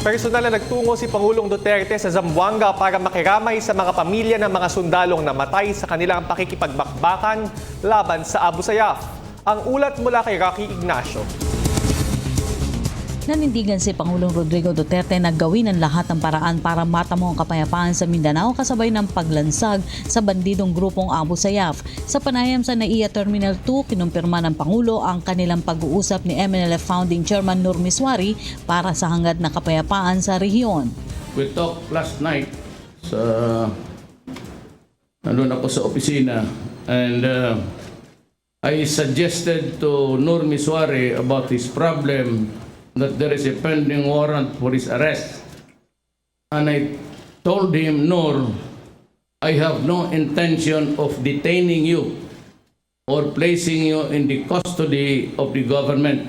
Personal na nagtungo si Pangulong Duterte sa Zamboanga para makiramay sa mga pamilya ng mga sundalong namatay sa kanilang pakikipagbakbakan laban sa Abu Sayyaf. Ang ulat mula kay Rocky Ignacio. Nanindigan si Pangulong Rodrigo Duterte na gawin ang lahat ng paraan para matamo ang kapayapaan sa Mindanao kasabay ng paglansag sa bandidong grupong Abu Sayyaf. Sa panayam sa NAIA Terminal 2, kinumpirma ng Pangulo ang kanilang pag-uusap ni MNLF Founding Chairman Nur Miswari para sa hangad na kapayapaan sa rehiyon. We talked last night nandun ako sa opisina and I suggested to Nur Miswari about his problem that there is a pending warrant for his arrest. And I told him, Nur, I have no intention of detaining you or placing you in the custody of the government.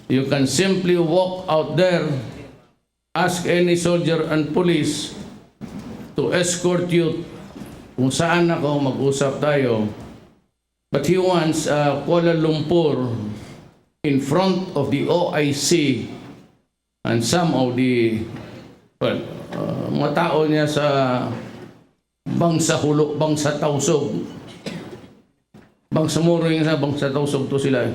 You can simply walk out there, ask any soldier and police to escort you kung saan ako, mag-usap tayo. But he wants Kuala Lumpur in front of the OIC and some of the mga tao niya sa Bangsahulo, Bangsatausog. Bangsamoro yung sa Bangsatausog to sila.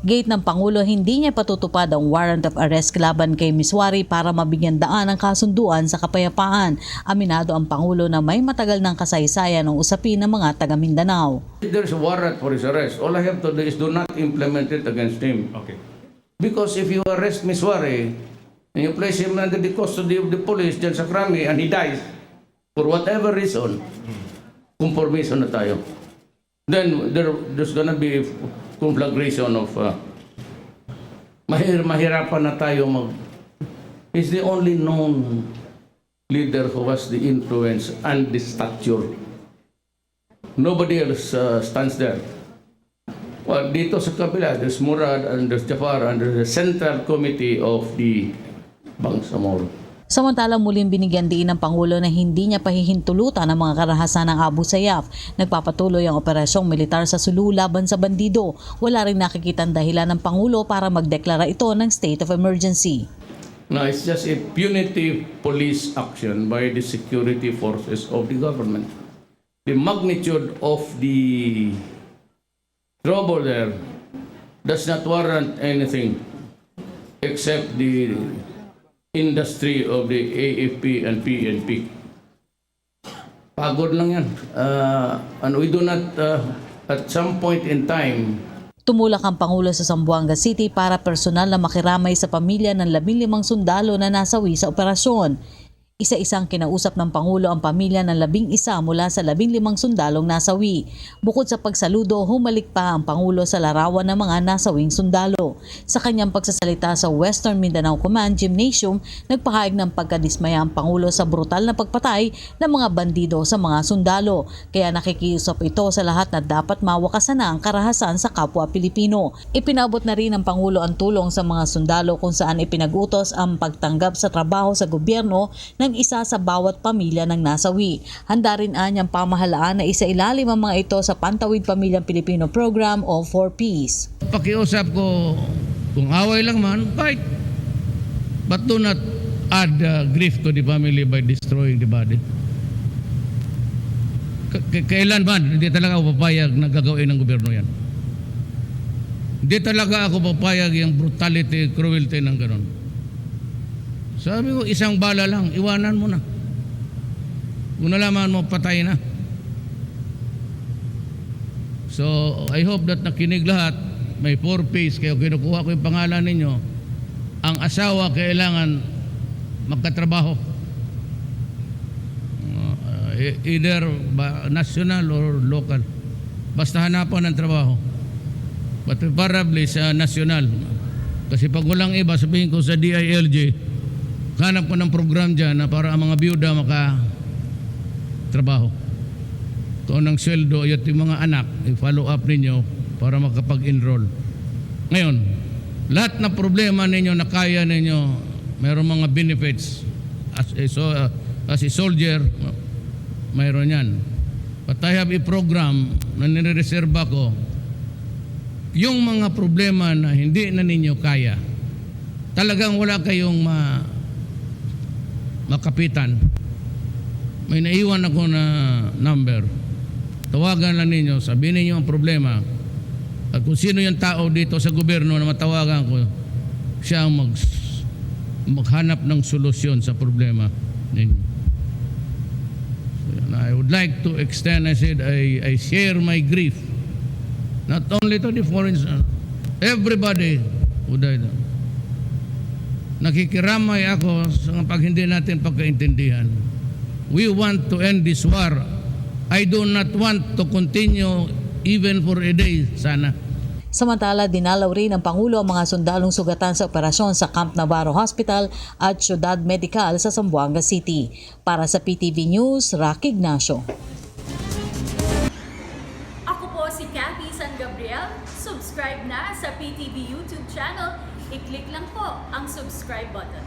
Gate ng Pangulo, hindi niya patutupad ang warrant of arrest laban kay Miswari para mabigyan daan ang kasunduan sa kapayapaan. Aminado ang Pangulo na may matagal ng kasaysayan ng usapin ng mga taga Mindanao. If there's a warrant for his arrest, all I have to do is do not implement it against him. Okay. Because if you arrest Miswari and you place him under the custody of the police dyan sa Krami and he dies for whatever reason, conformation na tayo. Then there's gonna be conflagration of mahirapan na tayo He's the only known leader who has the influence and the stature. Nobody else stands there. Well, dito sa kabila, there's Murad and there's Jafar and there's the Central Committee of the Bangsamoro. Samantalang muling binigyan diin ng Pangulo na hindi niya pahihintulutan ang mga karahasan ng Abu Sayyaf. Nagpapatuloy ang operasyong militar sa Sulu laban sa bandido. Wala rin nakikitang dahilan ng Pangulo para magdeklara ito ng state of emergency. No, it's just a punitive police action by the security forces of the government. The magnitude of the trouble there does not warrant anything except the industry of the AFP and PNP. Pagod lang yan. And we do not, at some point in time, Tumulak ang Pangulo sa Zamboanga City para personal na makiramay sa pamilya ng 15 sundalo na nasawi sa operasyon. Isa-isang kinausap ng Pangulo ang pamilya ng 11 mula sa 15 sundalong nasawi. Bukod sa pagsaludo, humalik pa ang Pangulo sa larawan ng mga nasawing sundalo. Sa kanyang pagsasalita sa Western Mindanao Command Gymnasium, nagpahayag ng pagkadismaya ang Pangulo sa brutal na pagpatay ng mga bandido sa mga sundalo. Kaya nakikiusap ito sa lahat na dapat mawakasan na ang karahasan sa kapwa Pilipino. Ipinabot na rin ng Pangulo ang tulong sa mga sundalo kung saan ipinag-utos ang pagtanggap sa trabaho sa gobyerno ng isa sa bawat pamilya ng nasawi. Handa rin anyang pamahalaan na isailalim ang mga ito sa Pantawid Pamilyang Pilipino Program o 4Ps. pakiusap ko, kung away lang man, fight. But do not add grief to the family by destroying the body. Kailan man, hindi talaga ako papayag na gagawin ng gobyerno yan. Hindi talaga ako papayag yung brutality, cruelty ng gano'n. Sabi ko, isang bala lang, iwanan mo na. Kung nalaman mo, patay na. So, I hope that nakinig lahat, may 4Ps, kaya kinukuha ko yung pangalan ninyo. Ang asawa kailangan magkatrabaho. Either national or local. Basta hanapan ng trabaho. But preferably sa national. Kasi pag walang iba, sabihin ko sa DILG, hanap ko ng program dyan na para ang mga biyuda makatrabaho. Ito ng sweldo at yung mga anak, i-follow up ninyo para makapag-enroll. Ngayon, lahat ng problema ninyo na kaya ninyo, mayroong mga benefits. As a soldier, mayroon yan. But I have a program na nire-reserva ko. Yung mga problema na hindi na ninyo kaya, talagang wala kayong makapitan. May naiwan ako na number. Tawagan lang ninyo, sabihin ninyo ang problema. At kung sino yung tao dito sa gobyerno na matawagan ko, siya ang maghanap ng solusyon sa problema ninyo. So, I would like to extend, I said, I share my grief. Not only to the foreign, everybody who died. Nakikiramay ako sa pag hindi natin pagkaintindihan. We want to end this war. I do not want to continue even for a day, sana. Samantala, dinalaw rin ng Pangulo ang mga sundalong sugatan sa operasyon sa Camp Navarro Hospital at Ciudad Medical sa Zamboanga City. Para sa PTV News, Rocky Ignacio. Ako po si Cathy San Gabriel. Subscribe na sa PTV YouTube channel. I-click lang po ang subscribe button.